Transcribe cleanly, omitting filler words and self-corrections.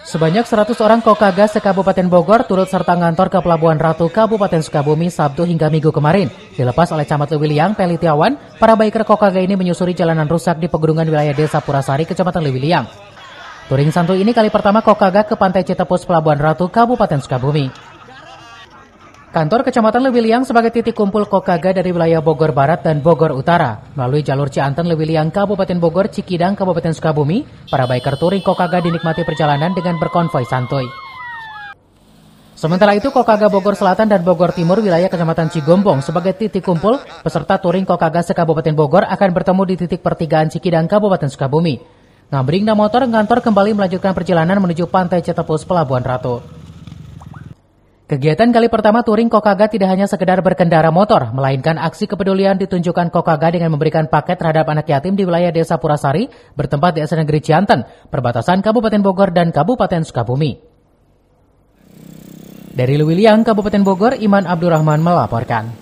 Sebanyak 100 orang Kokaga se-Kabupaten Bogor turut serta ngantor ke Pelabuhan Ratu Kabupaten Sukabumi Sabtu hingga Minggu kemarin. Dilepas oleh Camat Lewiliang, Pelitiawan, para biker Kokaga ini menyusuri jalanan rusak di pegunungan wilayah Desa Purasari, Kecamatan Lewiliang. Touring santuy ini kali pertama Kokaga ke Pantai Citepus Pelabuhan Ratu Kabupaten Sukabumi. Kantor Kecamatan Lewiliang sebagai titik kumpul Kokaga dari wilayah Bogor Barat dan Bogor Utara. Melalui jalur Cianten Lewiliang Kabupaten Bogor, Cikidang Kabupaten Sukabumi, para biker touring Kokaga dinikmati perjalanan dengan berkonvoi santuy. Sementara itu, Kokaga Bogor Selatan dan Bogor Timur wilayah Kecamatan Cigombong sebagai titik kumpul, peserta touring Kokaga se-Kabupaten Bogor akan bertemu di titik pertigaan Cikidang Kabupaten Sukabumi. Ngambring na motor ngantor kembali melanjutkan perjalanan menuju Pantai Citepus Pelabuhan Ratu. Kegiatan kali pertama touring Kokaga tidak hanya sekedar berkendara motor, melainkan aksi kepedulian ditunjukkan Kokaga dengan memberikan paket terhadap anak yatim di wilayah Desa Purasari, bertempat di Desa Negeri Cianten, perbatasan Kabupaten Bogor dan Kabupaten Sukabumi. Dari Lewiliang, Kabupaten Bogor, Iman Abdurrahman melaporkan.